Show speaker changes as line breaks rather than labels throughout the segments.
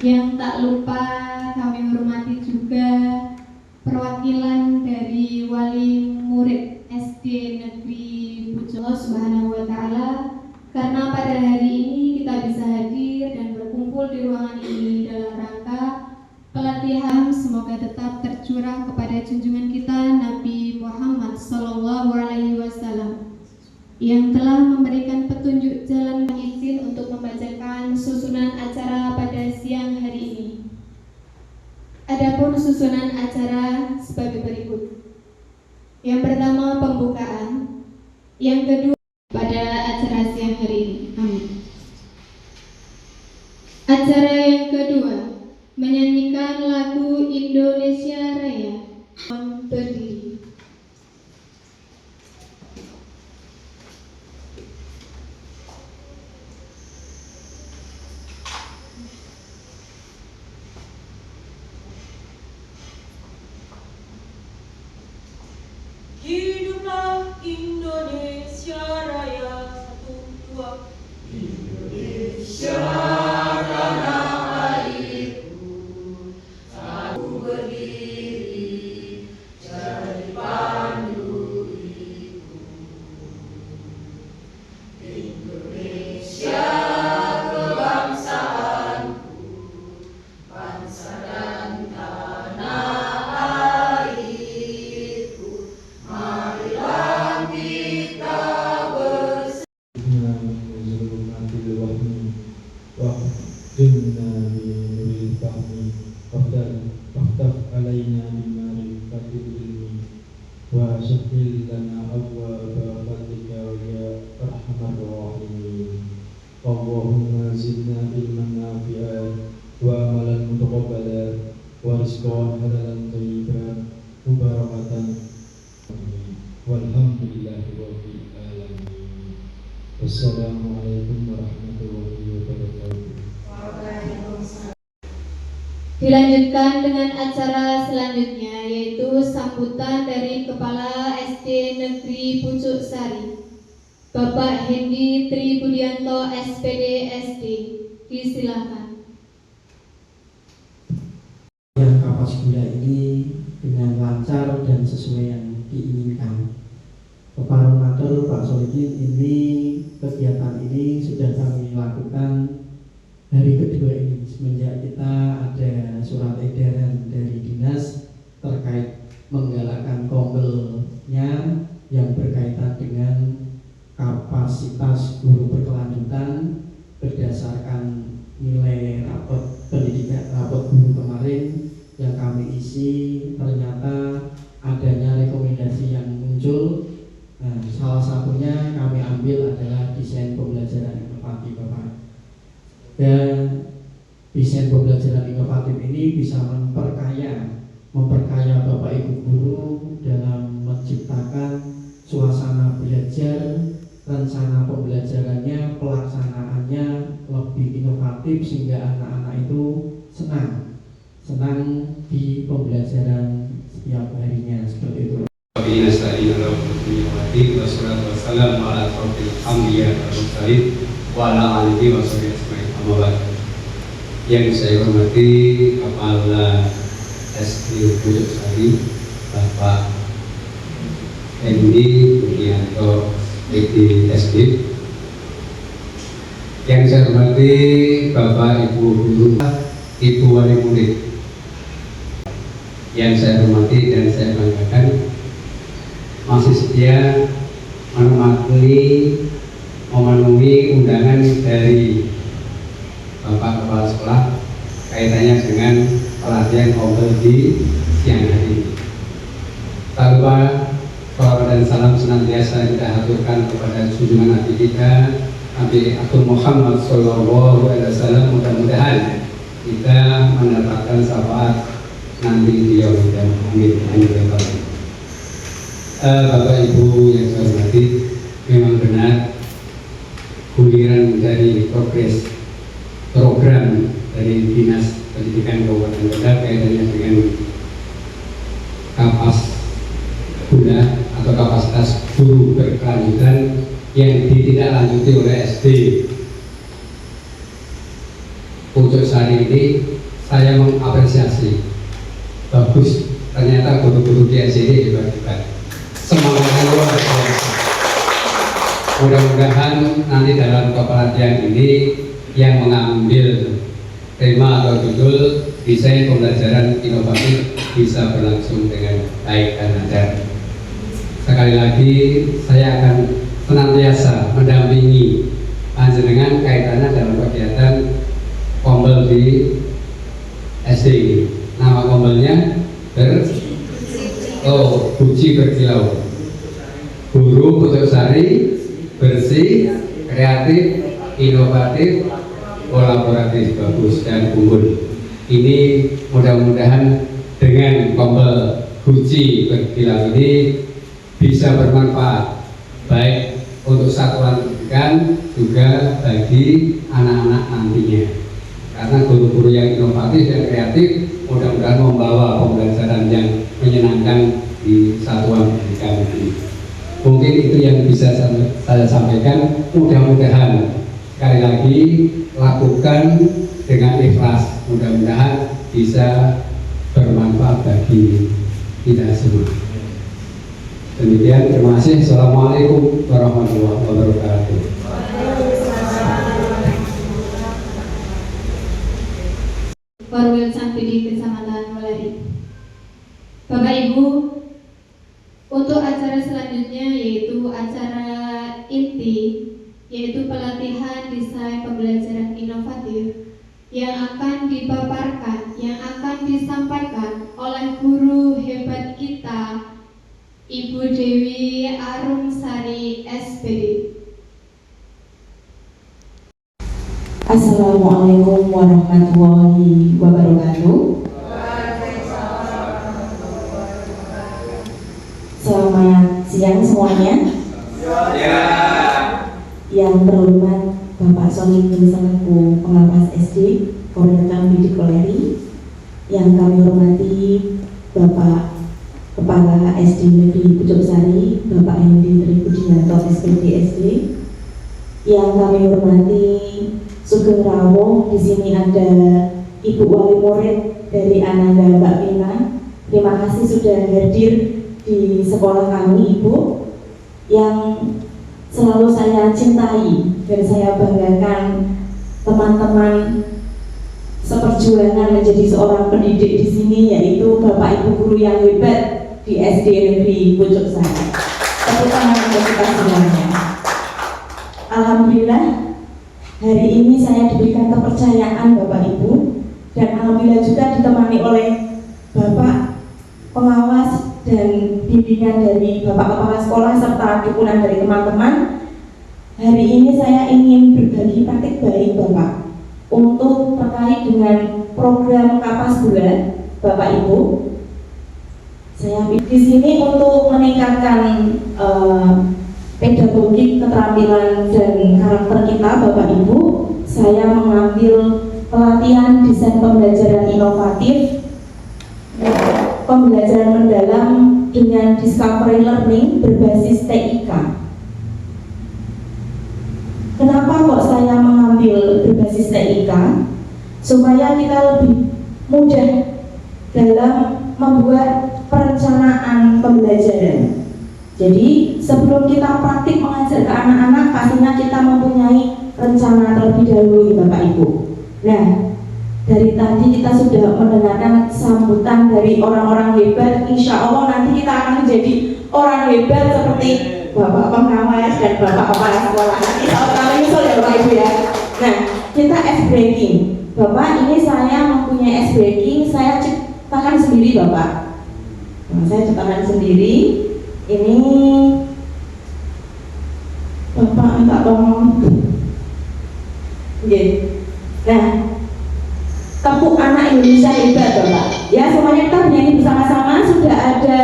Yang tak lupa kami hormati juga perwakilan dari wali murid SD Negeri Pucuk. Allah Subhanahu wa Ta'ala, karena pada hari ini kita bisa hadir dan berkumpul di ruangan ini dalam rangka pelatihan, semoga tetap tercurah kepada junjungan kita Nabi Muhammad SAW yang telah memberikan petunjuk jalan. Izin untuk membacakan susunan acara pada siang hari ini. Adapun susunan acara sebagai berikut. Yang pertama pembukaan, yang kedua pada acara siang hari ini. Amin. Acara yang kedua menyanyikan lagu Indonesia Raya. Berdiri.
Hiduplah Indonesia Raya, 1, 2. Indonesia tanah airku, aku berdiri jadi pandu hidupku. Indonesia kebangsaanku, bangsa dan tanah airku. Marilah kita bersatu.
Allahumma zidna ilman nafi'an wa amalan mutaqabbalan wa rizqan halalan thayyiban mubarakatan walhamdulillahi rabbil alamin. Wassalamualaikum warahmatullahi wabarakatuh.
Dilanjutkan dengan acara selanjutnya, yaitu sambutan dari Kepala SD Negeri Pucuk Sari, Bapak Hendi Tri Budianto SPD SD. Disilakan.
Yang kapas gula ini dengan lancar dan sesuai yang diinginkan. Bapak Matur Pak Solihin, ini kegiatan ini sudah kami lakukan hari kedua ini semenjak kita ada surat edaran dari dinas terkait menggalakkan kompelnya yang berkaitan dengan kapasitas guru berkelanjutan berdasarkan nilai rapot pendidikan, rapot guru kemarin yang kami isi. Ternyata adanya rekomendasi yang muncul. Nah, salah satunya kami ambil adalah desain pembelajaran inovatif, Bapak. Dan desain pembelajaran inovatif ini bisa memperkaya Bapak Ibu guru dalam menciptakan suasana belajar, rencana pembelajarannya, pelaksanaannya lebih inovatif sehingga anak-anak itu senang di pembelajaran setiap harinya, seperti itu.
Yang saya hormati Kepala SD Pucuk Sari, Bapak Hendi Budianto SD. Yang saya hormati Bapak Ibu Guru, Ibu Wali Murid. Yang saya hormati dan saya banggakan masih setia memenuhi undangan dari Bapak Kepala Sekolah kaitannya dengan pelatihan kompel di siang hari ini. Tak lupa salawat dan salam senantiasa kita haturkan kepada junjungan Nabi kita Nabi Muhammad SAW. Mudah-mudahan kita mendapatkan syafaat nanti di yaumil qiyamah. Bapak Ibu yang saya hormati, memang benar guliran dari program dari Dinas Pendidikan Kabupaten Kota kaitannya dengan kapasitas guru berkelanjutan yang ditindaklanjuti oleh SD Pucuk Sari Sari ini saya mengapresiasi. Bagus, ternyata guru-guru di SD hebat-hebat. Semangatnya luar biasa. Mudah-mudahan nanti dalam kepelatihan ini yang mengambil tema atau judul desain pembelajaran inovatif bisa berlangsung dengan baik dan lancar. Sekali lagi saya akan senantiasa mendampingi panjenengan kaitannya dalam kegiatan kombel di SD ini. Nama kombelnya Buji Berkilau. Guru Putusari, bersih, kreatif, inovatif, kolaboratif, bagus dan unggul. Ini mudah-mudahan dengan kombel Buji Berkilau ini bisa bermanfaat baik untuk satuan pendidikan juga bagi anak-anak nantinya. Karena guru-guru yang inovatif dan kreatif mudah-mudahan membawa pembelajaran yang menyenangkan di satuan pendidikan ini. Mungkin itu yang bisa saya sampaikan. Mudah-mudahan sekali lagi lakukan dengan ikhlas. Mudah-mudahan bisa bermanfaat bagi kita semua. Demikian, terima kasih. Assalamualaikum warahmatullahi wabarakatuh.
Perwil Sampidi Kecamatan Weleri. Bapak Ibu, untuk acara selanjutnya yaitu acara inti, yaitu pelatihan desain pembelajaran inovatif yang akan dipaparkan, yang akan disampaikan oleh guru hebat kita, Ibu Dewi Arumsari SPD.
Assalamualaikum warahmatullahi wabarakatuh. Selamat siang semuanya. Yang terhormat Bapak Solihin selaku pengawas SD Koordinator Bidik Weleri, yang kami hormati Bapak Kepala SD Negeri Pucuk Sari, Bapak Hendi Tribudianto SPD SD, yang kami hormati Sugeng Rawuh. Di sini ada Ibu Wali Murid dari Ananda Mbak Pina. Terima kasih sudah hadir di sekolah kami, Ibu, yang selalu saya cintai dan saya banggakan teman-teman seperjuangan menjadi seorang pendidik di sini, yaitu Bapak Ibu guru yang hebat di SD Negeri Pucuk Sari. Tepuk tangan untuk kita semuanya. Alhamdulillah, hari ini saya diberikan kepercayaan Bapak Ibu, dan alhamdulillah juga ditemani oleh Bapak pengawas dan bimbingan dari Bapak Kepala Sekolah serta dukungan dari teman-teman. Hari ini saya ingin berbagi praktik baik Bapak untuk terkait dengan program Kapas Bulan Bapak Ibu. Saya di sini untuk meningkatkan pedagogik, keterampilan dan karakter kita Bapak Ibu. Saya mengambil pelatihan desain pembelajaran inovatif, pembelajaran mendalam dengan discovery learning berbasis TIK. Kenapa kok saya mengambil berbasis TIK? Supaya kita lebih mudah dalam membuat perencanaan pembelajaran. Jadi sebelum kita praktik mengajar ke anak-anak, pastinya kita mempunyai rencana terlebih dahulu, Bapak Ibu. Nah, dari tadi kita sudah mendengarkan sambutan dari orang-orang hebat. Insya Allah nanti kita akan menjadi orang hebat seperti Bapak pengawas dan Bapak kepala sekolah. Nanti kami nyusul ya Bapak Ibu ya. Nah, kita ice breaking. Bapak, ini saya mempunyai ice breaking, saya ciptakan sendiri Bapak. Nah, saya ciptakan sendiri. Ini Bapak minta tolong. Oke. Nah, tepuk anak Indonesia hebat Bapak. Ya, semuanya kita bernyanyi bersama-sama. Sudah ada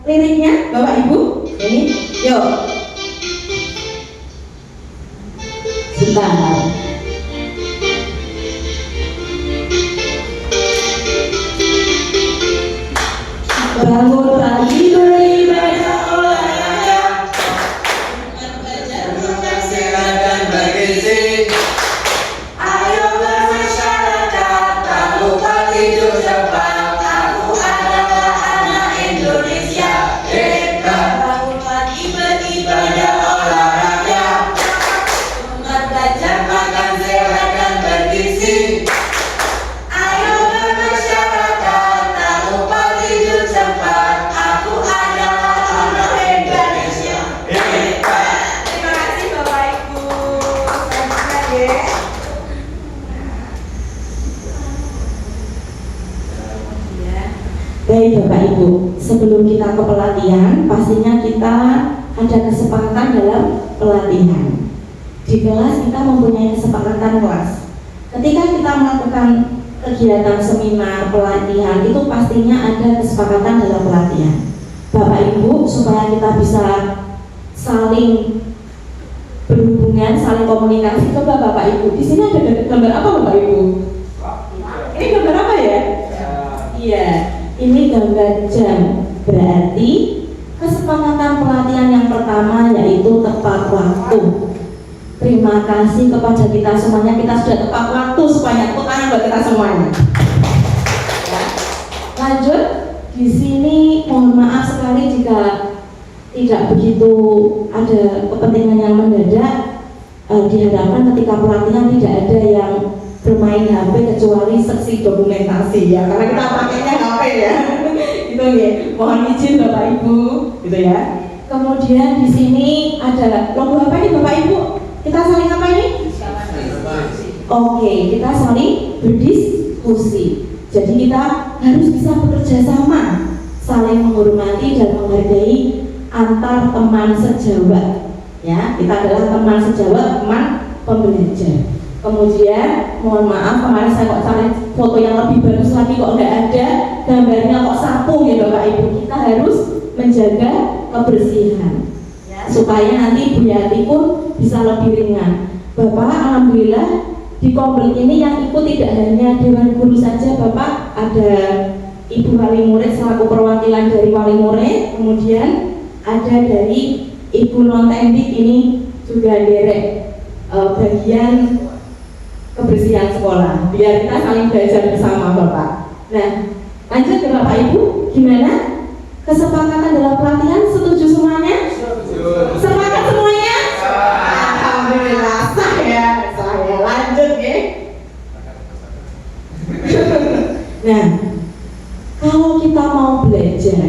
liriknya Bapak Ibu. Ini, yuk. Sebentar. Bangun pagi beribadah olahraga,
Sehat dan bergizi. Ayo bermasyarakat
Baik Bapak Ibu, sebelum kita ke pelatihan, pastinya kita ada kesepakatan dalam pelatihan. Di kelas kita mempunyai kesepakatan kelas. Ketika kita melakukan kegiatan seminar, pelatihan, itu pastinya ada kesepakatan dalam pelatihan. Bapak Ibu, supaya kita bisa saling berhubungan, saling komunikasi, coba Bapak Ibu. Di sini ada gambar apa Bapak Ibu? Ini gambar apa ya? Iya, ini gambar jam. Berarti kesepakatan pelatihan yang pertama yaitu tepat waktu. Terima kasih kepada kita semuanya, kita sudah tepat waktu supaya tepuk tangan buat kita semuanya. Ya. Lanjut, di sini mohon maaf sekali jika tidak begitu ada kepentingan yang mendadak. Diharapkan ketika pelatihan tidak ada yang bermain HP kecuali seksi dokumentasi ya, karena kita pakainya HP ya. Itu ya, mohon izin Bapak Ibu, gitu ya. Kemudian di sini ada logo apa nih Bapak Ibu? Kita saling apa ini? Oke, kita saling berdiskusi. Jadi kita harus bisa bekerja sama, saling menghormati dan menghargai antar teman sejawat. Ya, kita adalah teman sejawat, teman pembelajar. Kemudian, mohon maaf kemarin saya kok cari foto yang lebih bagus lagi kok nggak ada, gambarnya kok sapu ya Bapak Ibu. Kita harus menjaga kebersihan. Supaya nanti Bu Yati pun bisa lebih ringan. Bapak, alhamdulillah di Kombel ini yang ikut tidak hanya Dewan Guru saja Bapak, ada Ibu Wali Murid selaku perwakilan dari Wali Murid, kemudian ada dari Ibu Nontendik ini juga derek bagian kebersihan sekolah, biar kita saling belajar bersama Bapak. Nah, lanjut ke Bapak Ibu, gimana? Kesepakatan dalam pelatihan, setuju semuanya? Sepakat semuanya? Alhamdulillah, saya lanjut ya. Nah, kalau kita mau belajar,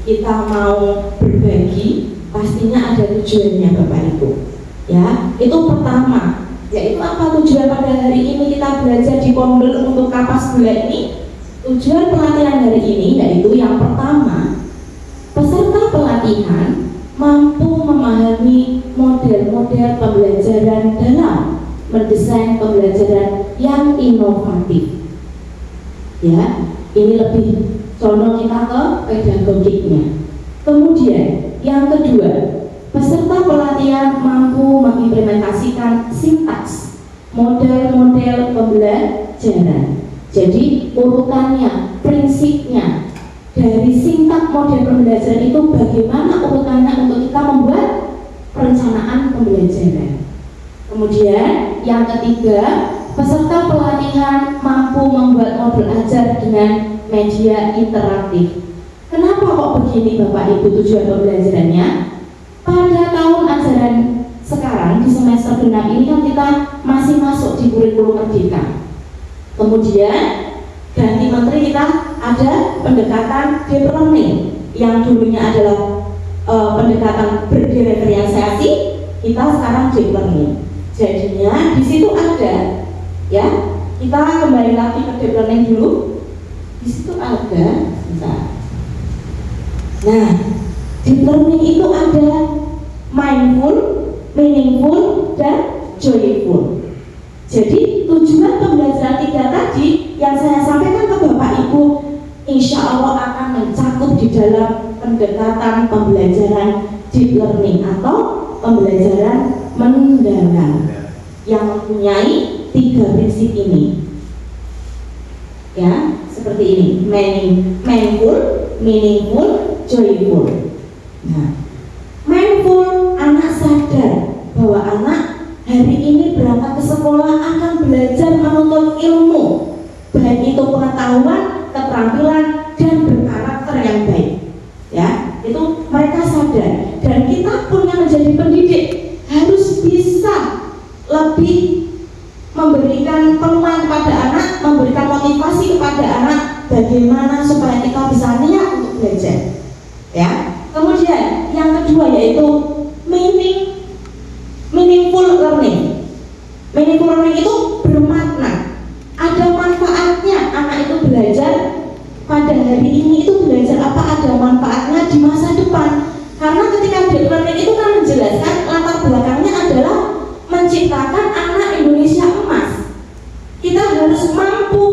kita mau berbagi, pastinya ada tujuannya Bapak Ibu. Ya, itu pertama. Yaitu apa tujuan pada hari ini kita belajar di Kombel untuk kapas gula ini? Tujuan pelatihan hari ini yaitu yang pertama, peserta pelatihan mampu memahami model-model pembelajaran dalam mendesain pembelajaran yang inovatif. Ya, ini lebih condong kita ke pedagogiknya. Kemudian yang kedua, peserta pelatihan mampu mengimplementasikan sintaks model-model pembelajaran. Jadi urutannya, prinsipnya dari sintaks model pembelajaran itu bagaimana urutannya untuk kita membuat perencanaan pembelajaran. Kemudian yang ketiga, peserta pelatihan mampu membuat modul ajar dengan media interaktif. Kenapa kok begini Bapak Ibu tujuan pembelajarannya? Pada tahun ajaran sekarang di semester genap ini kan kita masih masuk di kurikulum merdeka. Kemudian ganti menteri kita ada pendekatan deep learning yang dulunya adalah pendekatan berdiferensiasi, kita sekarang deep learning. Jadinya di situ ada ya, kita kembali lagi ke deep learning dulu. Di situ ada, bentar. Nah, deep learning itu ada mindful, meaningful, dan joyful. Jadi tujuan pembelajaran 3 tadi yang saya sampaikan ke Bapak Ibu, insya Allah akan mencakup di dalam pendekatan pembelajaran deep learning atau pembelajaran mendalam yang mempunyai 3 prinsip ini. Ya, seperti ini, mindful, meaningful, joyful. Nah, mindful, anak sadar bahwa anak hari ini berangkat ke sekolah akan belajar menuntut ilmu, baik itu pengetahuan, keterampilan, dan berkarakter yang baik. Ya, itu mereka sadar. Dan kita pun yang menjadi pendidik harus bisa lebih memberikan peluang kepada anak, memberikan motivasi kepada anak, bagaimana supaya kita bisa niat untuk belajar. Ya. Kemudian yang kedua yaitu meaningful learning. Meaningful learning itu bermakna, ada manfaatnya anak itu belajar pada hari ini itu belajar apa ada manfaatnya di masa depan. Karena ketika deep learning itu kan menjelaskan latar belakangnya adalah menciptakan anak Indonesia emas. Kita harus mampu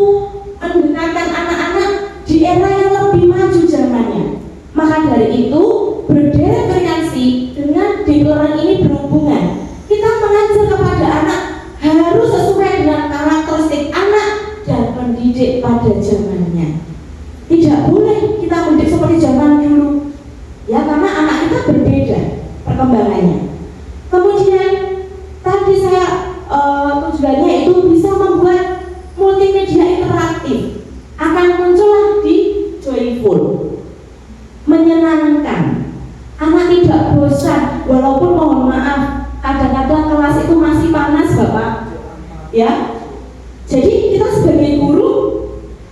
mendekatkan anak-anak di era yang lebih maju zamannya. Maka dari itu berderet variasi dengan deep learning ini berhubungan. Kita mengajar kepada anak harus sesuai dengan karakteristik anak dan mendidik pada zamannya. Tidak boleh kita mendidik seperti zaman dulu, ya, karena anak kita berbeda perkembangannya. Kemudian tadi saya tujuannya itu bisa membuat multimedia interaktif, akan muncullah di joyful, menyenangkan, anak tidak bosan. Walaupun mohon maaf kadang-kadang kelas itu masih panas Bapak, ya. Jadi kita sebagai guru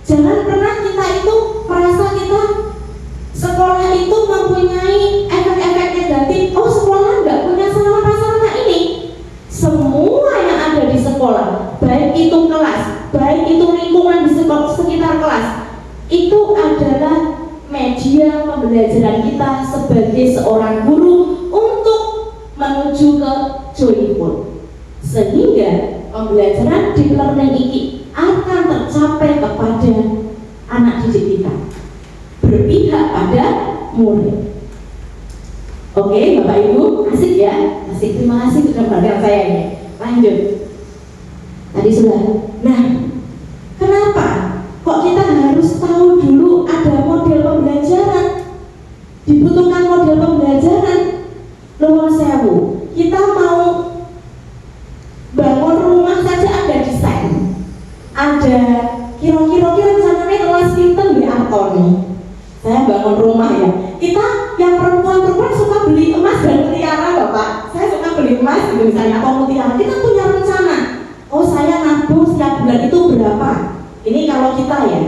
jangan pernah kita itu merasa kita sekolah itu mempunyai efek-efek negatif. Oh, sekolah nggak punya sarana-prasarana ini. Semua yang ada di sekolah, baik itu kelas, baik itu lingkungan di sekitar kelas, itu adalah media pembelajaran kita sebagai seorang guru untuk menuju ke joyful, sehingga pembelajaran deep learning ini akan tercapai kepada anak didik kita, berpihak pada murid. Oke, Bapak Ibu, asik ya? Asik, terima kasih sudah perhatian saya ini. Lanjut. Tadi sudah. Nah, kenapa kok kita harus tahu dulu ada model pembelajaran? Dibutuhkan model pembelajaran. Nuwun sewu, kita mau bangun rumah saja ada desain, ada kira-kira rencananya kelas pinten di Antoni. Saya bangun rumah ya. Kita yang perempuan suka beli emas dan mutiara, Bapak. Saya suka beli emas gitu misalnya atau mutiara. Kita punya rencana. Oh, saya nabung setiap bulan itu berapa? Ini kalau kita ya.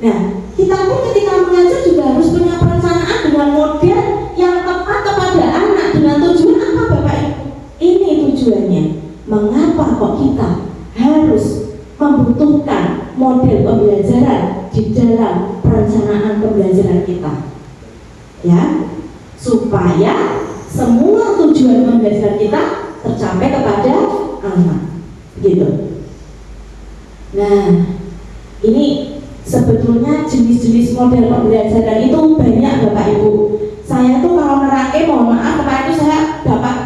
Nah, kita pun ketika mengajar juga harus punya perencanaan dengan model yang tepat kepada anak dengan tujuan apa, Bapak Ibu? Ini tujuannya. Mengapa kok kita harus membutuhkan model pembelajaran di dalam perencanaan pembelajaran kita, ya, supaya semua tujuan pembelajaran kita tercapai kepada anak, gitu. Nah, ini sebetulnya jenis-jenis model pembelajaran itu banyak Bapak Ibu. Saya tuh kalau merangkai, mohon maaf, kemarin itu saya dapat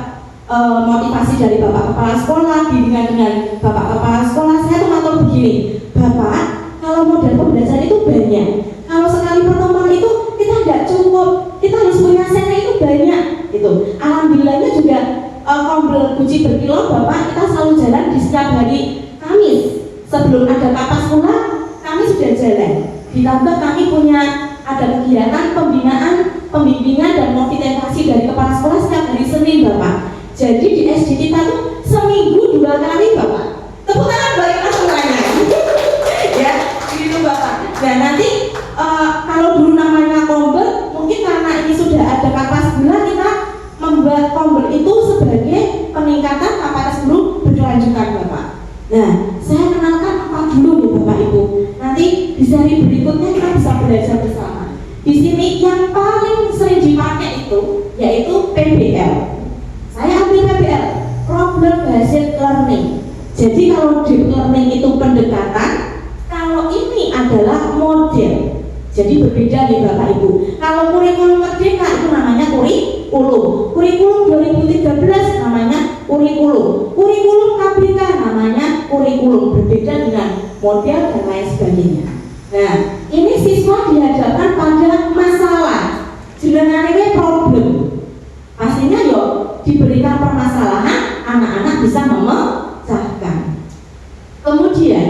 motivasi dari Bapak Kepala Sekolah, bimbingan dengan Bapak Kepala Sekolah. Saya tuh ngatur begini, Bapak, kalau model pembelajaran itu banyak. Kalau sekali pertemuan itu kita tidak cukup, kita harus punya sesi itu banyak. Gitu. Alhamdulillahnya juga Kompel Guci Berkilo, Bapak, kita selalu jalan di setiap hari Kamis. Sebelum ada kapas pula, kami sudah jalan. Ditambah kami punya ada kegiatan pembinaan, pembimbingan dan motivasi dari kepala sekolah setiap hari Senin, Bapak. Jadi di SD kita tuh seminggu 2 kali, Bapak. Tepuk tangan bagi kita semuanya. Ya, gitu Bapak. Dan nanti kalau dulu namanya Kompel, mungkin karena ini sudah ada kapas bulan, kita membuat Kompel itu sebagai peningkatan kapasitas guru berkelanjutan, Bapak. Nah, saya kenalkan apa dulu nih Bapak Ibu. Nanti di seri berikutnya kita bisa belajar bersama. Di sini yang paling sering dipakai itu yaitu PBL. Saya ambil PBL, Problem Based Learning. Jadi kalau deep learning itu pendekatan, kalau ini adalah model. Jadi berbeda nih Bapak Ibu. Kalau kurikulum merdeka itu namanya kurikulum. Kurikulum 2013 namanya kurikulum. Kurikulum KBK namanya kurikulum. Berbeda dengan model dan lain sebagainya. Nah, ini siswa dihadapkan pada masalah. Jenengannya problem. Pastinya yo diberikan permasalahan, anak-anak bisa memecahkan. Kemudian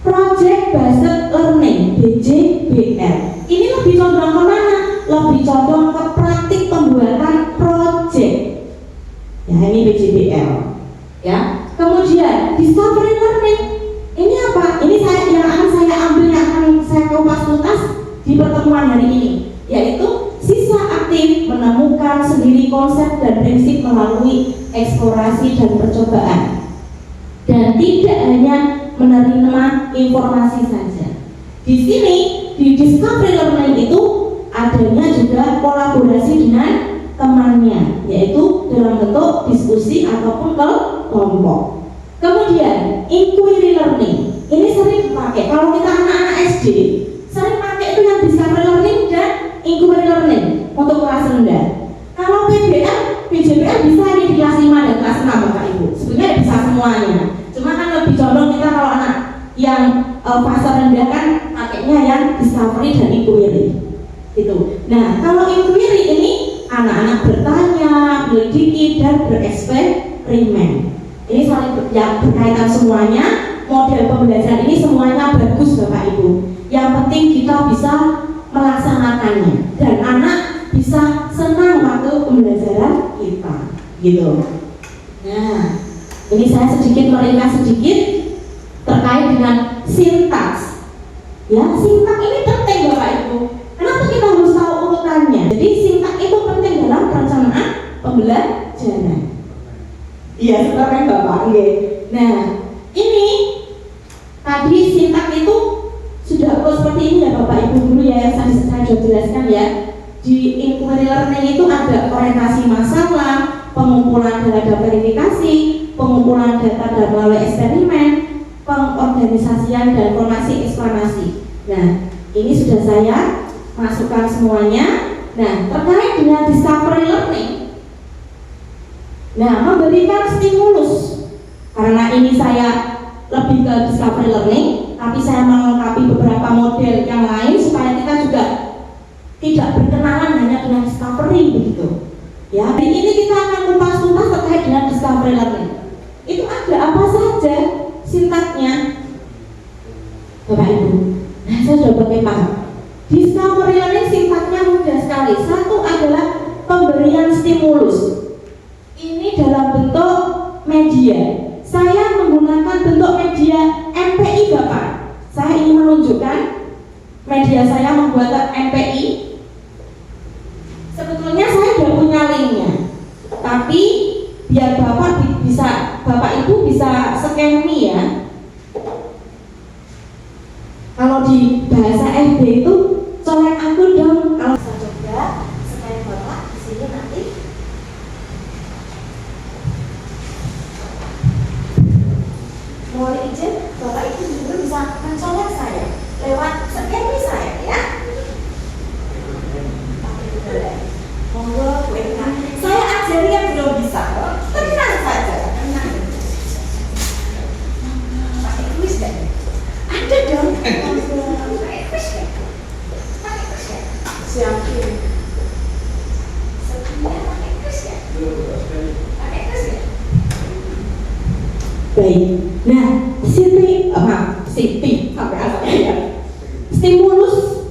Project Based Learning (PJBL). Ini lebih condong ke mana? Lebih condong ke praktik pembuatan project. Ya, ini PJBL. Ya. Kemudian Discovery Learning. Ini apa? Ini yang akan saya ambil, yang akan saya kupas tuntas di pertemuan hari ini, yaitu siswa aktif menemukan sendiri konsep dan prinsip melalui eksplorasi dan percobaan, dan tidak hanya menerima informasi saja. Di sini di discovery learning itu adanya juga kolaborasi dengan temannya, yaitu dalam bentuk diskusi ataupun kelompok. Kemudian inquiry learning ini sering dipakai kalau kita anak-anak SD, sering pakai itu yang discovery learning dan inquiry learning untuk kelas rendah. Kalau PJBL bisa nih di kelas 5 dan kelas 6 Bapak Ibu, sebenarnya bisa semuanya, cuma kan lebih condong kita kalau anak yang fase rendah kan pakainya yang discovery dan inquiry gitu. Nah, kalau inquiry ini anak-anak bertanya, menyelidiki dan bereksperimen. Ini saling berkaitan semuanya. Model pembelajaran ini semuanya bagus Bapak Ibu. Yang penting kita bisa melaksanakannya dan anak bisa senang waktu pembelajaran kita gitu. Nah, ini saya sedikit meringkas sedikit terkait dengan sintaks. Ya, sintaks ini penting Bapak Ibu. Kenapa kita harus tahu urutannya? Jadi sintaks itu penting dalam perencanaan pembelajaran. Iya, sebenarnya Bapak. Nah, ini tadi sintaks itu sudah seperti ini ya Bapak Ibu dulu ya, yang saya sudah jelaskan ya. Di inquiry learning itu ada orientasi masalah, pengumpulan data verifikasi, pengumpulan data dan melalui eksperimen, pengorganisasian dan formasi eksplanasi. Nah, ini sudah saya masukkan semuanya. Nah, terkait dengan discovery learning, nah, memberikan stimulus. Karena ini saya lebih ke discovery learning, tapi saya melengkapi beberapa model yang lain supaya kita juga tidak berkenalan hanya dengan discovery begitu. Ya, hari ini kita akan kupas-kupas terkait dengan discovery learning. Itu ada apa saja sintaknya, Bapak Ibu? Nah, saya sudah pakai paham. Discovery learning sintaknya mudah sekali. Satu adalah pemberian stimulus. Ini dalam bentuk media. Saya menggunakan bentuk media MPI Bapak. Saya ingin menunjukkan media saya membuat MPI. Sebetulnya saya sudah punya linknya, tapi biar Bapak Ibu bisa scan me ya. Kalau di bahasa FB itu colek aku dong. Kalau saya coba scan Bapak di sini nanti. Mohon izin Bapak Ibu juga bisa mencolek saya lewat scan me saya ya. Monggo, saya ajari yang belum bisa. Tenang saja, tenang. Pakai kuis kan? Ada dong. Pakai kuis kan? Pakai kuis kan? Siapin. Sebenarnya pakai kuis kan? Pakai kuis kan? Baik. Nah, Siti, sampai asalnya ya. Stimulus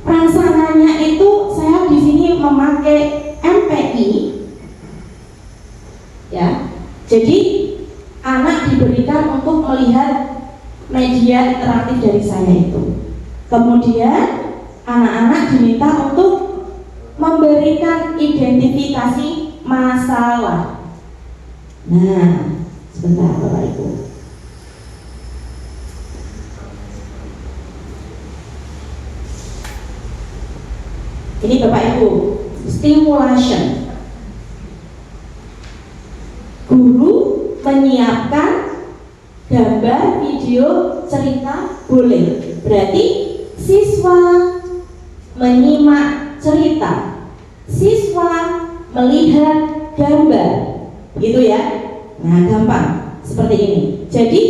pelaksananya itu saya di sini memakai MPI ya. Jadi anak diberikan untuk melihat media interaktif dari saya itu. Kemudian anak-anak diminta untuk memberikan identifikasi masalah. Nah, sebentar Bapak Ibu. Ini Bapak Ibu, stimulation. Guru menyiapkan gambar, video, cerita boleh. Berarti siswa menyimak cerita, siswa melihat gambar, gitu ya. Nah, gampang seperti ini. Jadi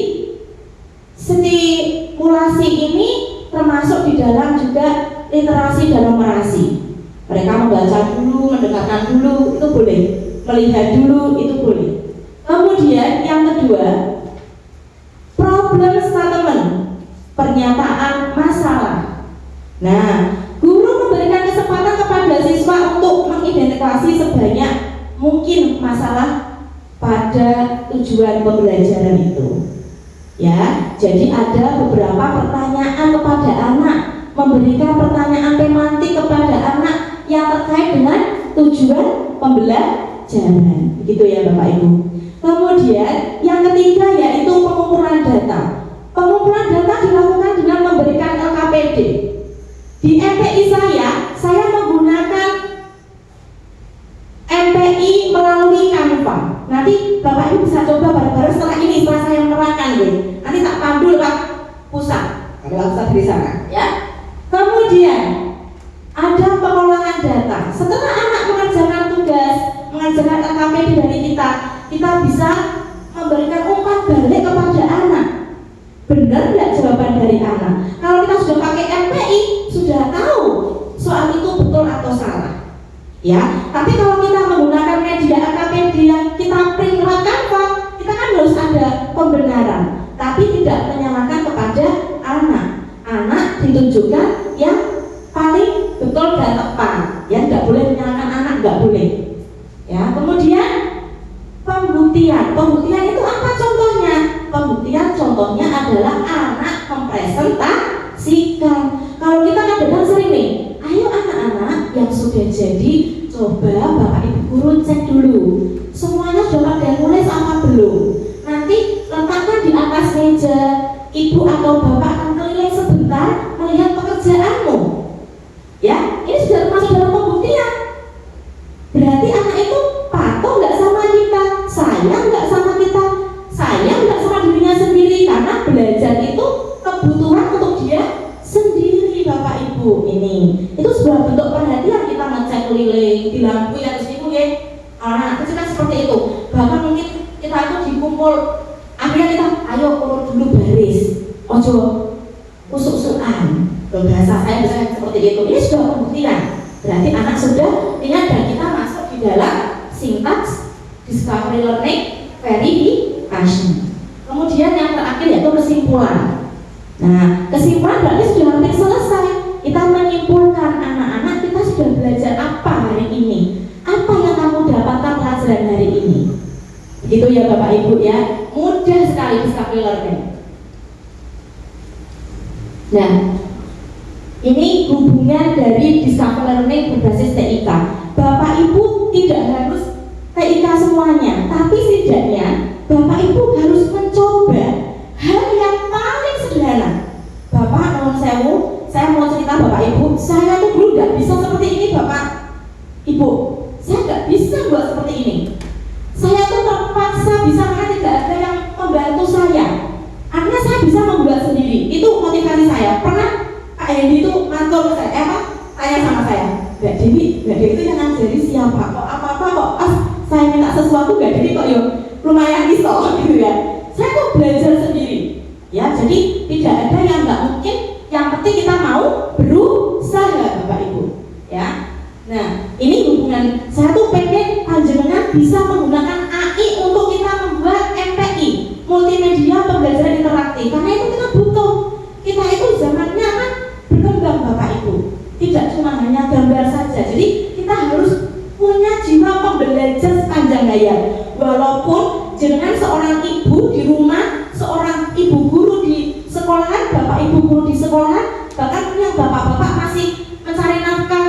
stimulasi ini termasuk di dalam juga literasi dan numerasi. Mereka membaca dulu, mendengarkan dulu, itu boleh. Melihat dulu, itu boleh. Kemudian yang kedua, problem statement, pernyataan masalah. Nah, guru memberikan kesempatan kepada siswa untuk mengidentifikasi sebanyak mungkin masalah pada tujuan pembelajaran itu. Ya, jadi ada beberapa pertanyaan kepada anak, memberikan pertanyaan tematik kepada anak yang terkait dengan tujuan pembelajaran, gitu ya Bapak Ibu. Kemudian yang ketiga yaitu pengumpulan data. Pengumpulan data dilakukan dengan memberikan APD. Di MPI saya menggunakan MPI melalui Canva. Nanti Bapak Ibu bisa coba bareng-bareng setelah ini, setelah saya menerangkan ya. Nanti tak pandu lewat pusat, lewat pusat di sana ya. Kemudian ada pengolahan data. Setelah anak mengerjakan tugas, mengerjakan LKPD dari kita bisa memberikan umpan balik kepada anak. Benar nggak jawaban dari anak? Kalau kita sudah pakai MPI, sudah tahu soal itu betul atau salah. Ya, tapi kalau kita menggunakan media LKPD yang kita print lewat Canva, kita kan harus ada pembenaran, tapi tidak menyalahkan kepada anak. Anak ditunjukkan yang paling betul dan tepat. Ya, nggak boleh menyalahkan anak, nggak boleh. Ya, kemudian pembuktian. Pembuktian itu apa contohnya? Pembuktian contohnya adalah anak mempresentasikan. Kalau kita kadang-kadang sering nih, ayo anak-anak yang sudah jadi, coba Bapak Ibu guru cek dulu semuanya sudah pada nulis apa belum. Nanti letakkan di atas meja, ibu atau bapak akan keliling sebentar melihat pekerjaanmu. Ya, ini sudah termasuk dalam pembuktian. Berarti anak itu patuh nggak sama kita, sayang nggak sama kita, sayang nggak sama dirinya sendiri, karena belajar itu kebutuhan untuk dia sendiri. Bapak Ibu, ini itu sebuah bentuk perhatian. Kita ngecek keliling di lampu yang disini ya, anak kecil kan seperti itu. Bahkan mungkin kita itu dikumpul, akhirnya kita ayo urut dulu baris, ojo usuk-usukan. Bahasa saya bisa seperti itu. Ini sudah pembuktian. Berarti anak sudah ingat dan kita masuk di dalam sintaks discovery learning verification. Kemudian yang terakhir yaitu kesimpulan. Nah, kesimpulan berarti sudah hampir selesai. Kita menyimpulkan anak-anak kita sudah belajar apa hari ini, apa yang kamu dapatkan pelajaran hari ini. Begitu ya Bapak Ibu ya, mudah sekali discovery learning. Nah, ini hubungan dari discovery learning berbasis TIK. Bapak Ibu tidak harus TIK semuanya, tapi setidaknya Bapak Ibu harus mencoba hal yang paling sederhana. Bapak mohon sewu, saya mau cerita Bapak Ibu, saya tuh dulu nggak bisa seperti ini Bapak Ibu, saya nggak bisa buat seperti ini. Saya tuh terpaksa bisa karena tidak ada yang membantu saya. Akhirnya saya bisa membuat sendiri. Itu motivasi saya. Pernah Kak Hendy itu mantul saya, tanya sama saya, Mbak Dewi itu yang ngajari siapa? Kok apa-apa kok saya minta sesuatu Mbak Dewi kok lumayan iso gitu ya. Saya tuh belajar sendiri. Ya, jadi tidak ada yang nggak mungkin. Yang penting kita mau berusaha Bapak Ibu. Ya. Nah, ini hubungan. Saya tuh pengen panjenengan bisa menggunakan AI untuk kita membuat MPI, multimedia pembelajaran interaktif. Karena itu kita butuh. Kita itu zamannya kan berkembang Bapak Ibu. Tidak cuma hanya gambar saja. Jadi kita harus punya jiwa pembelajar sepanjang hayat. Walaupun jenengan seorang ibu di rumah, seorang ibu guru di sekolahan, bapak ibu guru di sekolahan, bahkan yang bapak-bapak masih mencari nafkah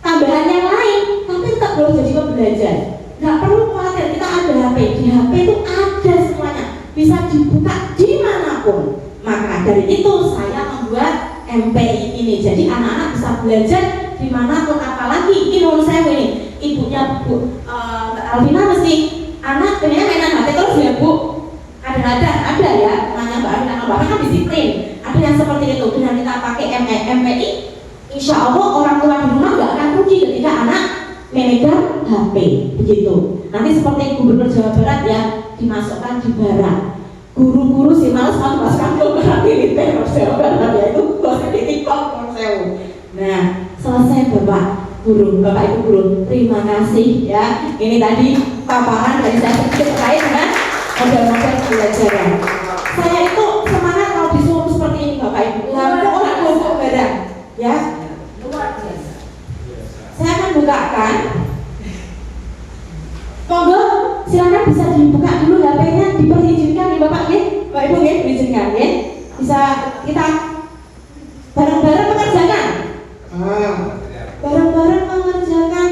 tambahan yang lain, tapi tetap boleh jadi pembelajar. Nggak perlu khawatir, kita ada HP. Di HP itu ada semuanya, bisa dibuka dimanapun. Maka dari itu saya membuat MPI ini. Jadi anak-anak bisa belajar dimanapun. Apalagi ini menurut saya ini, ibunya Bu Mbak Alvina mesti anak pengennya mainan HP terus ya Bu. Ada ya, namanya Mbak Alvina. Mbak Alvina kan disiplin. Ada yang seperti itu. Dengan kita pakai MPI, insya Allah orang tua di rumah nggak akan rugi ketika anak memegang HP. Begitu. Nanti seperti Gubernur Jawa Barat ya, dimasukkan di barak. Guru-guru sih males masukkan ke barak militer Jawa Barat ya, itu gosip di TikTok menurut. Nah, selesai Bapak Guru, Bapak Ibu Guru, terima kasih ya. Ini tadi paparan dari saya sedikit terkait dengan model-model pembelajaran. Saya itu semangat kalau disuruh seperti ini Bapak Ibu. Lampu barang, ya.
Luar biasa.
Saya akan bukakan. Monggo, silakan bisa dibuka dulu HP-nya, diperhijinkan nih Bapak ya, Bapak Ibu ya, diizinkan ya. Bisa kita bareng-bareng mengerjakan. Bareng-bareng mengerjakan.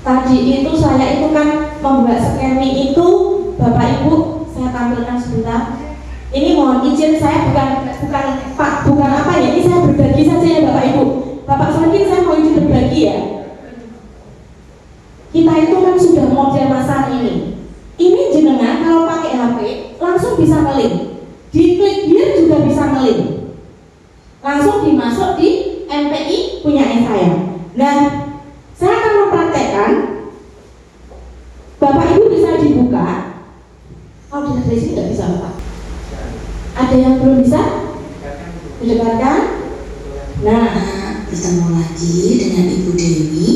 Tadi itu saya itu kan membuat skemi itu, Bapak Ibu, saya tampilkan sebentar. mohon izin, saya bukan apa ya, ini saya berbagi saja ya Bapak Ibu. Bapak Solikin, saya mau izin berbagi ya. Kita itu kan sudah model masa ini. Ini jenengan kalau pakai HP langsung bisa ngelink. Diklik here juga bisa ngelink. Langsung dimasuk di MPI punya saya. Nah, saya akan mempraktekkan. Bapak Ibu bisa dibuka. Kalau dari sini nggak bisa Bapak. Ada yang belum bisa? Didekatkan. Nah,
bertemu lagi dengan Ibu Dewi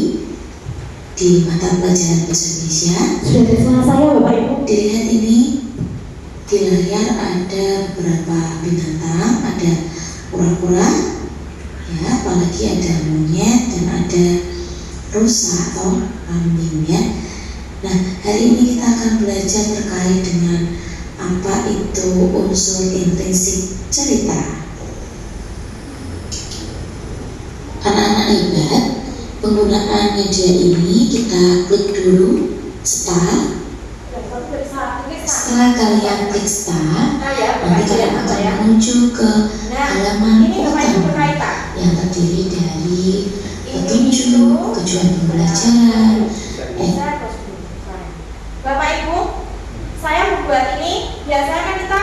di mata pelajaran bahasa Indonesia.
Sudah bersama saya Bapak Ibu.
Dilihat ini di layar ada beberapa binatang, ada kura-kura, ya, apalagi ada monyet dan ada rusa atau kambing ya. Nah, hari ini kita akan belajar terkait dengan apa itu unsur intrinsik cerita. Anak-anak hebat, penggunaan media ini kita klik dulu start. Setelah kalian klik start, nanti kalian akan menuju ke halaman utama yang terdiri dari petunjuk, tujuan pembelajaran.
Bapak Ibu, saya membuat ini biasanya kan kita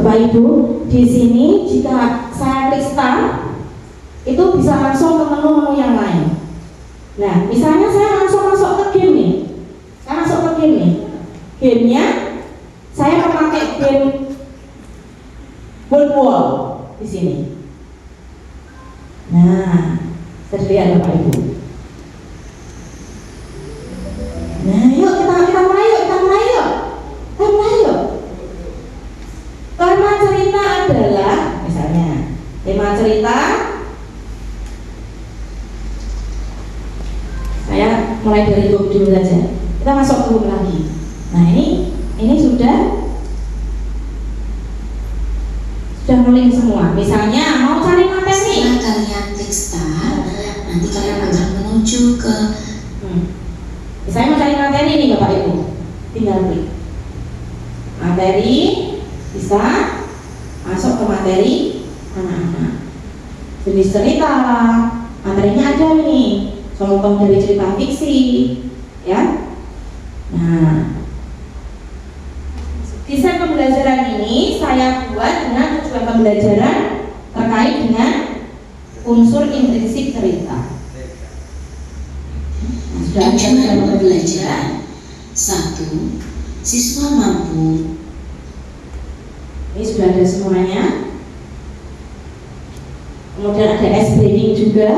Bapak Ibu, di sini jika saya klik start, itu bisa langsung ke menu-menu yang lain. Nah, misalnya saya langsung masuk ke game nih. Saya masuk ke game nih. Gamenya saya memakai game World Wall di sini. Nah, terlihat Bapak Ibu. Nah, yuk kita mulai yuk. Tema cerita adalah, misalnya, tema cerita, saya mulai dari book dulu saja. Kita masuk ke book lagi. Nah ini sudah ngeling semua. Misalnya mau cari materi.
Setelah kalian klik start, nanti kalian akan menuju ke
Misalnya mau cari materi nih Bapak Ibu, tinggal klik materi. Bisa masuk ke materi anak-anak. Jenis cerita, materinya ada nih. Contoh dari cerita fiksi, ya. Nah, desain pembelajaran ini saya buat dengan tujuan pembelajaran terkait dengan unsur intrinsik cerita.
tujuan pembelajaran. 1. Siswa mampu.
Ini sudah ada semuanya. Kemudian ada explaining juga.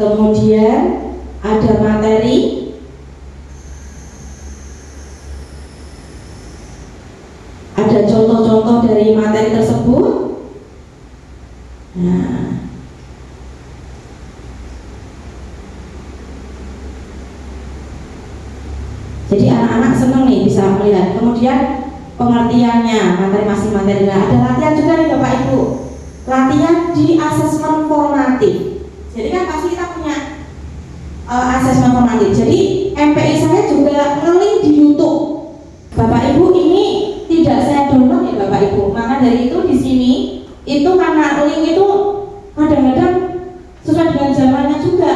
Kemudian ada materi. Ada contoh-contoh dari materi tersebut. Nah, jadi anak-anak senang nih bisa melihat. Kemudian pengertiannya, materi masih materi. Nah, ada latihan juga nih Bapak Ibu. Latihan di asesmen formatif. Jadi kan pasti kita punya asesmen formatif. Jadi MPI saya juga nge-link di YouTube. Bapak Ibu, ini tidak saya download ya Bapak Ibu. Maka dari itu di sini itu karena link itu kadang-kadang sesuai dengan zamannya juga.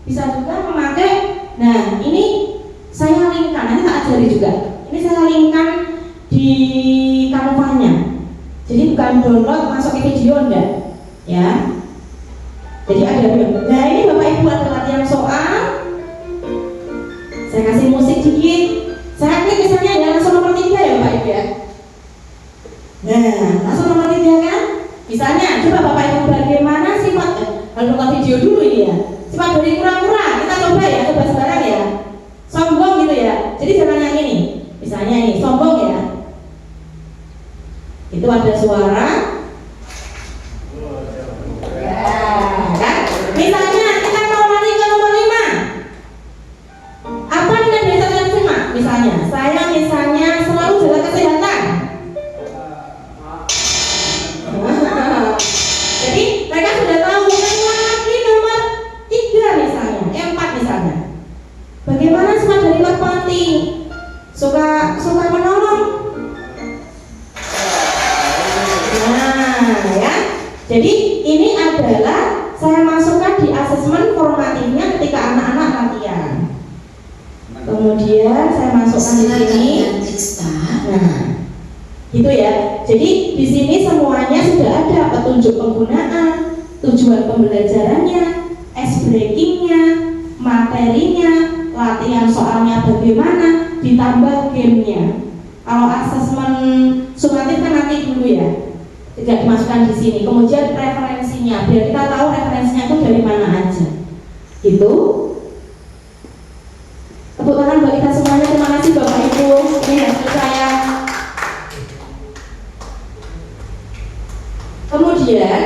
Bisa juga memakai. Nah, ini saya linkkan, nanti tak ajari juga. Ini saya linkkan di Canva-nya. Jadi bukan download masuk ke video enggak, ya. Jadi ada video. Nah, ini Bapak Ibu ada latihan soal. Saya kasih musik dikit. Saya klik misalnya ya langsung nomor 3 ya Bapak Ibu ya. Nah, langsung nomor 3 kan? Misalnya, coba Bapak Ibu bagaimana sifat harus nonton video dulu ini ya. Sifat dari kura-kura, kita coba ya, coba sekarang ya. Sombong gitu ya. Jadi jangan yang ini. Misalnya ini, sombong ya. Itu ada suara. Ya, kan? Misalnya kita mau lari ke nomor 5. asesmen formatifnya ketika anak-anak latihan. Kemudian saya masukkan di sini. Nah, gitu ya. Jadi di sini semuanya sudah ada petunjuk penggunaan, tujuan pembelajarannya, ice breakingnya, materinya, latihan soalnya bagaimana, ditambah gamenya. Kalau asesmen sumatif kan nanti dulu ya, tidak dimasukkan di sini. Kemudian referensinya, biar kita tahu referensinya itu dari mana aja. Gitu. Tepuk tangan buat kita semuanya. Terima kasih Bapak Ibu. Ini hasil saya. Kemudian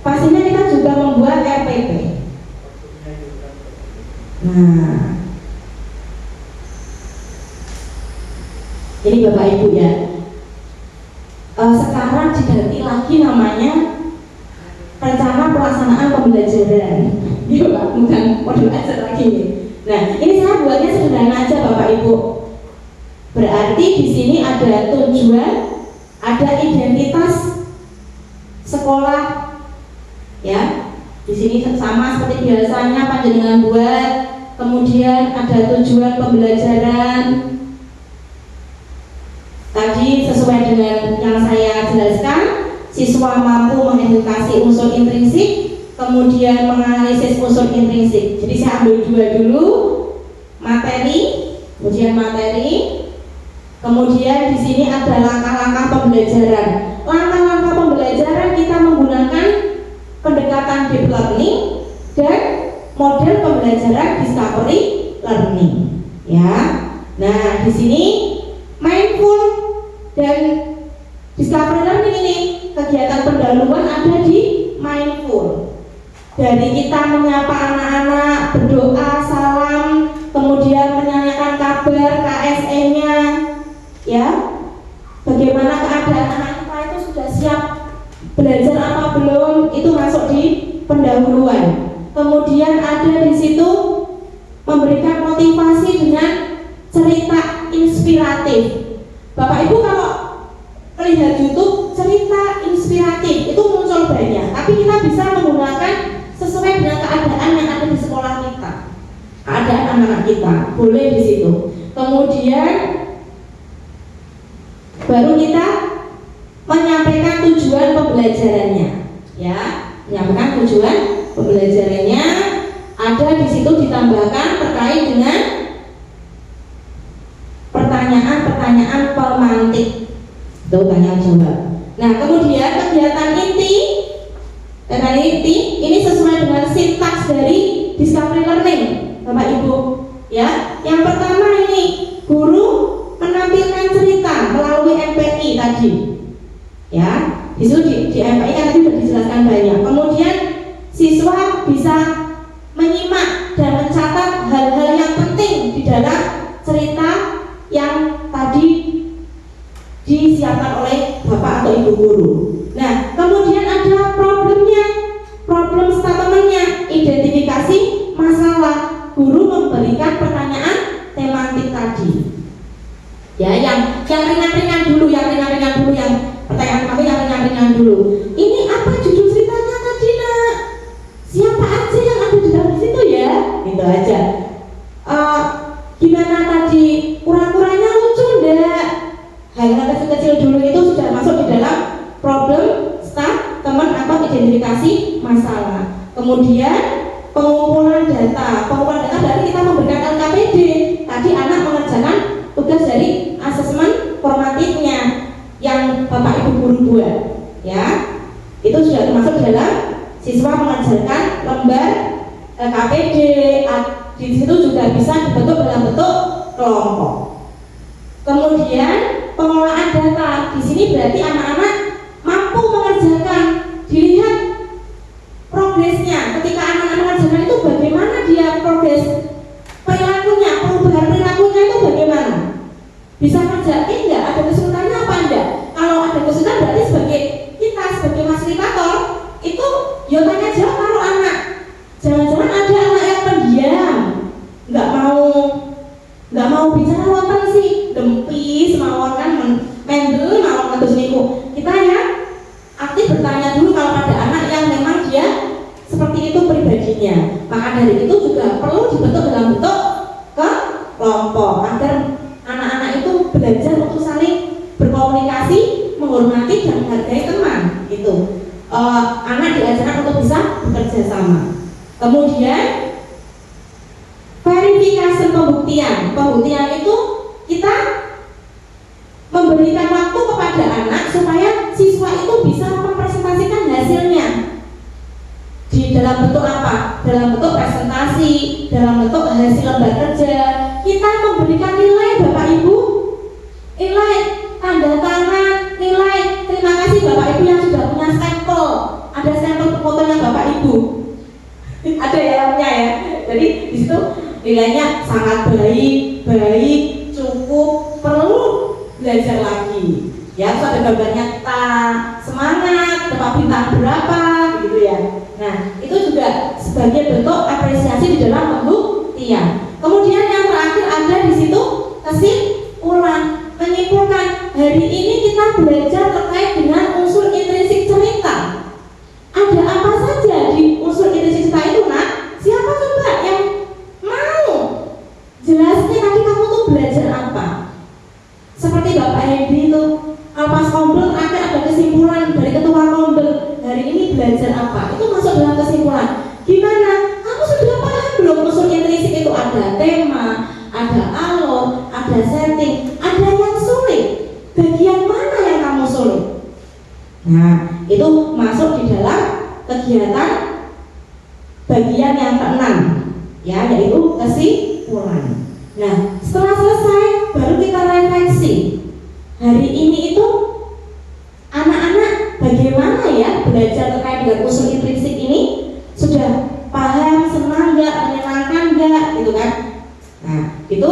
pastinya kita juga membuat RPP. Nah, ini Bapak Ibu ya. Sekarang diganti lagi namanya rencana pelaksanaan pembelajaran. Iya Pak, bukan modul ajar lagi nih. Nah, ini saya buatnya sederhana aja Bapak Ibu. Berarti di sini ada tujuan, ada identitas sekolah, ya. Di sini sama seperti biasanya panjenengan buat. Kemudian ada tujuan pembelajaran. Tadi sesuai dengan yang saya jelaskan, siswa mampu mengedukasi unsur intrinsik, kemudian menganalisis unsur intrinsik. Jadi saya ambil dua dulu, materi, kemudian materi, kemudian di sini ada langkah-langkah pembelajaran. Langkah-langkah pembelajaran kita menggunakan pendekatan deep learning dan model pembelajaran discovery learning. Ya, nah di sini mindful dan discovery learning ini kegiatan pendahuluan ada di mindful. Dari kita menyapa anak-anak, berdoa, salam, kemudian menanyakan kabar KSE-nya, ya, bagaimana keadaan anak kita itu sudah siap belajar apa belum, itu masuk di pendahuluan. Kemudian ada di situ memberikan motivasi dengan cerita inspiratif. Bapak Ibu kalau melihat YouTube cerita inspiratif itu muncul banyak, tapi kita bisa menggunakan sesuai dengan keadaan yang ada di sekolah kita, keadaan anak-anak kita, boleh di situ. Kemudian baru kita menyampaikan tujuan pembelajarannya, ya, menyampaikan tujuan pembelajarannya. Ada di situ ditambahkan terkait dengan pertanyaan-pertanyaan pemantik, itu tanya jawab. Nah, kemudian kegiatan inti ini sesuai dengan sintaks dari discovery learning, Bapak Ibu. Ya, yang pertama ini guru menampilkan cerita melalui MPI tadi. Ya, di situ di MPI kan tadi sudah dijelaskan banyak. Kemudian siswa bisa menyimak dan mencatat hal-hal yang penting di dalam cerita yang tadi disiapkan oleh Bapak atau Ibu guru. Nah, kemudian ada problemnya, problem statementnya, identifikasi masalah. Guru memberikan pertanyaan tematik tadi. Ya, yang ringan-ringan dulu, yang pertanyaan kami yang ringan-ringan dulu. Ini apa judul ceritanya tadi, Nak? Siapa aja yang ada di dalam situ ya? Gitu aja. Gimana tadi? Kura-kuranya lucu enggak? Hal-hal kecil-kecil dulu itu sudah masuk di dalam problem statement atau identifikasi masalah. Kemudian pengumpulan data berarti kita memberikan LKPD. Tadi anak mengerjakan tugas dari asesmen formatifnya yang Bapak Ibu guru buat, ya. Itu sudah termasuk dalam siswa mengerjakan lembar LKPD. Di situ juga bisa dibentuk dalam bentuk kelompok. Kemudian pengelolaan data di sini berarti anak-anak mampu mengerjakan, dilihat progresnya. Ketika anak-anak mengerjakan itu bagaimana dia progres perilakunya, perubahan perilakunya itu bagaimana? Bisa ngerjain nggak? Ada kesulitannya apa enggak? Kalau ada kesulitan berarti sebagai kita sebagai fasilitator itu ya tanya jawab kalau anak. Jangan-jangan ada anak yang pendiam, nggak mau bicara wonten sih, dempis mawon kan mendel mawon terus niku. Kita ya aktif bertanya dulu kalau ada anak tugasnya. Maka dari itu juga perlu dibentuk dalam bentuk kelompok agar anak-anak itu belajar untuk saling berkomunikasi, menghormati dan menghargai teman. Itu anak diajarkan untuk bisa bekerja sama. Kemudian verifikasi pembuktian. Pembuktian itu kita memberikan waktu kepada anak supaya siswa itu bisa mempresentasikan hasilnya di dalam bentuk apa? Dalam bentuk presentasi, dalam bentuk hasil lembar kerja. Kita memberikan nilai Bapak Ibu, nilai tanda tangan, nilai terima kasih Bapak Ibu yang sudah punya stempel. Ada stempel fotonya Bapak Ibu. Ada dalamnya ya. Jadi di situ nilainya sangat baik, cukup, perlu belajar lagi. Ya, terus ada gambarnya kita semangat, dapat bintang berapa, gitu ya. Nah, itu juga sebagai bentuk apresiasi di dalam pembuktian. Kemudian yang terakhir ada di situ kesimpulan, menyimpulkan hari ini kita belajar terkait dengan unsur intrinsik cerita. Ada apa saja di unsur intrinsik cerita itu, nak? Siapa coba yang mau jelasnya tadi kamu tuh belajar apa? Seperti Bapak Hendy itu, pas Kombel terakhir ada kesimpulan dari ketua Kombel. Hari ini belajar apa? Itu masuk dalam kesimpulan. Gimana? Kamu sudah paham belum unsur intrinsik itu? Ada tema, ada alur, ada setting, ada yang sulit. Bagian mana yang kamu sulit? Nah, itu masuk di dalam kegiatan bagian yang keenam, ya, yaitu kesimpulan. Nah, setelah selesai baru kita refleksi. Hari ini itu anak-anak bagaimana ya belajar terkait dengan unsur intrinsik ini? Sudah paham, senang nggak, menyenangkan nggak, gitu kan? Nah, itu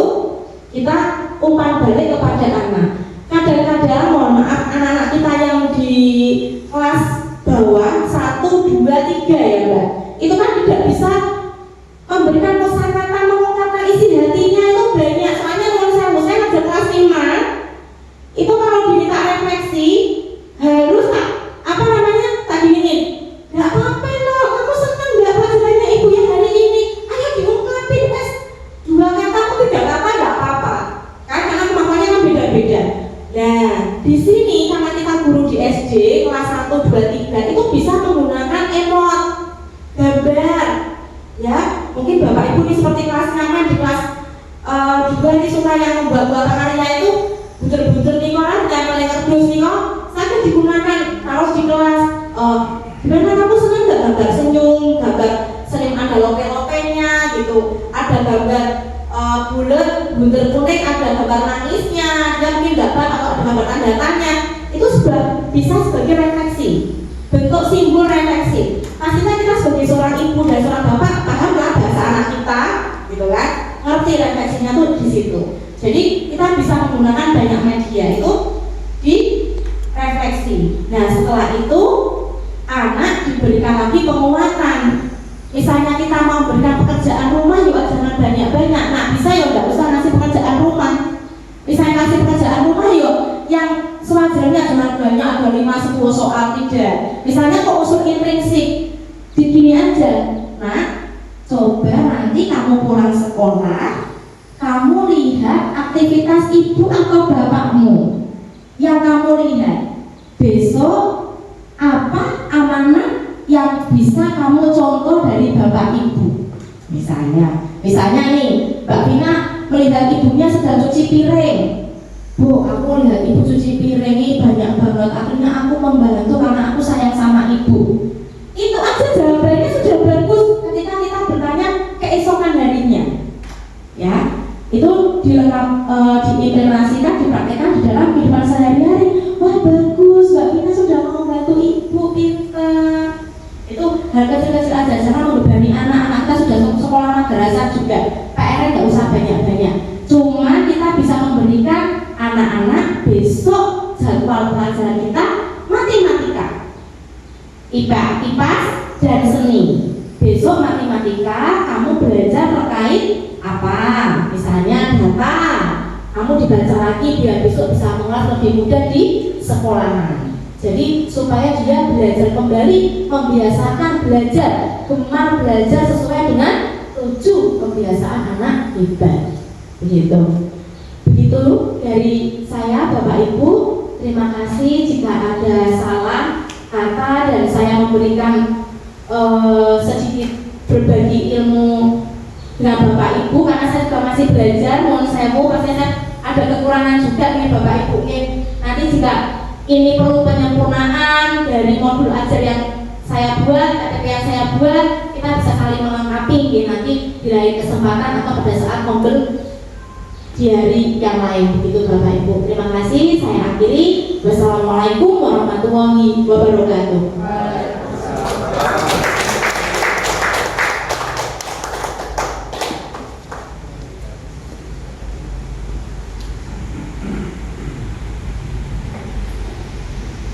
kita umpan balik kepada anak. Kadang-kadang, mohon maaf, anak-anak kita yang di kelas bawah 1, 2, 3 ya Mbak, itu kan tidak bisa memberikan kosakata, mengungkapkan isi hatinya itu banyak. Soalnya kalau saya ngajar kelas 5, itu kalau diminta refleksi harus tadi ini nggak apa-apa loh, kamu senang nggak pelajarannya ibu yang hari ini, ayo diungkapin tes 2 kata atau 3 kata nggak apa-apa kan, karena kemampuannya kan beda-beda. Nah, di sini karena kita guru di SD kelas 1, 2, 3 itu bisa menggunakan emot, gambar, ya. Mungkin Bapak Ibu ini seperti kelas nyaman di kelas 2 ini suka yang membuat karya itu buter-buter nih kan, tempel kardus nih kok, sampai digunakan harus di kelas. Gimana kamu senang nggak gambar senyum, gambar sering ada lope-lopenya gitu, ada gambar bulat, bunder kuning, ada gambar nangisnya, dia mungkin gambar atau ada gambar tanda tanya, itu sudah bisa sebagai refleksi, bentuk simbol refleksi. Pastinya kita sebagai seorang ibu dan seorang bapak paham lah bahasa anak kita, gitu kan, ngerti refleksinya tuh di situ. Jadi kita bisa menggunakan banyak media itu di refleksi. Nah, setelah itu anak diberikan lagi penguatan. Misalnya kita mau berikan pekerjaan rumah, yuk jangan banyak-banyak. Nah, bisa ya nggak usah ngasih pekerjaan rumah. Misalnya ngasih pekerjaan rumah yuk yang sewajarnya jangan banyak, ada 5-10 soal, tidak. Misalnya kok unsur intrinsik, begini aja. Nah, coba nanti kamu pulang sekolah, kamu lihat aktivitas ibu atau bapakmu yang kamu lihat. Besok apa amanah yang bisa kamu contoh dari bapak ibu? Misalnya nih, Mbak Vina melihat ibunya sedang cuci piring. Bu, aku lihat ibu cuci piring ini banyak banget. Akhirnya aku membantu karena aku sayang sama ibu. Itu aja jawabannya sudah bagus ketika kita bertanya keesokan harinya. Ya, itu diimplementasikan, dipraktekkan di dalam kehidupan sehari-hari. Wah, bagus, Mbak Vina sudah mau bantu ibu, pintar. Itu hal kecil-kecil aja, jangan membebani anak-anak kita sudah sekolah madrasah juga. PR-nya nggak usah banyak-banyak. Cuma kita bisa memberikan anak-anak besok jadwal pelajaran kita matematika, IPA, IPAS, dan seni. Besok matematika kamu belajar terkait apa? Misalnya data. Kamu dibaca lagi biar besok bisa mengulas lebih mudah di sekolahan. Jadi supaya dia belajar kembali, membiasakan belajar, gemar belajar sesuai dengan 7 kebiasaan anak hebat. Begitu. Begitu dari saya Bapak Ibu. Terima kasih jika ada salah kata dan saya memberikan sedikit berbagi ilmu dengan Bapak Ibu, karena saya juga masih belajar. Mohon sewu, pasti saya ada kekurangan juga nih Bapak Ibu. Nanti jika ini perlu penyempurnaan dari modul ajar yang saya buat, yang saya buat, kita bisa saling melengkapi nanti di lain kesempatan atau pada saat modul di hari yang lain. Begitu Bapak Ibu. Terima kasih. Saya akhiri. Wassalamualaikum warahmatullahi wabarakatuh.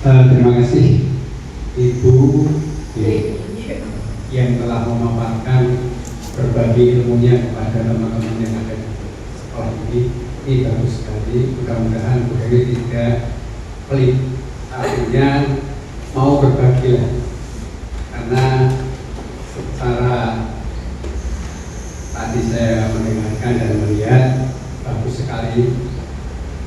Terima kasih Ibu yang telah memaparkan berbagi ilmunya kepada teman-teman yang ada di sekolah ini. Ini bagus sekali. Mudah-mudahan Bu Dewi tidak pelit, artinya mau berbagi lah. Karena secara tadi saya mendengarkan dan melihat bagus sekali,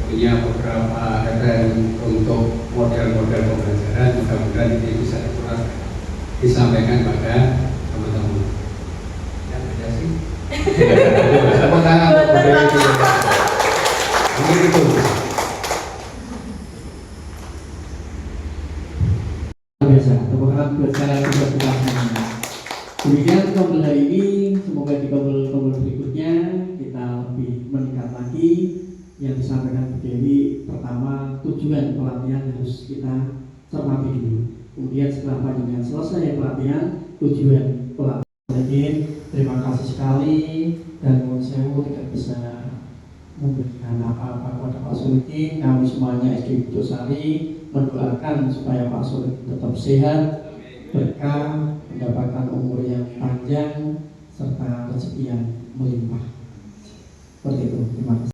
punya beberapa referensi untuk model-model pembelajaran. Mudah-mudahan ini bisa disampaikan pada teman-teman. Yang beda sih. Tepuk tangan untuk budaya itu. Mungkin itu.
Biasa, tepuk tangan buat saya juga pulang. Demikian kabel hari ini, semoga di kabel-kabel berikutnya kita lebih meningkat lagi. Yang disampaikan Bu Dewi, pertama tujuan pelatihan harus kita cermati dulu. Kemudian setelah panjenengan selesai pelatihan, tujuan pelatihan. Terima kasih sekali dan mohon sewu tidak bisa memberikan apa-apa kepada Pak Solikin. Kami semuanya SD Bujosari mendoakan supaya Pak Solikin tetap sehat, berkah, mendapatkan umur yang panjang serta rezeki yang melimpah. Seperti itu. Terima kasih.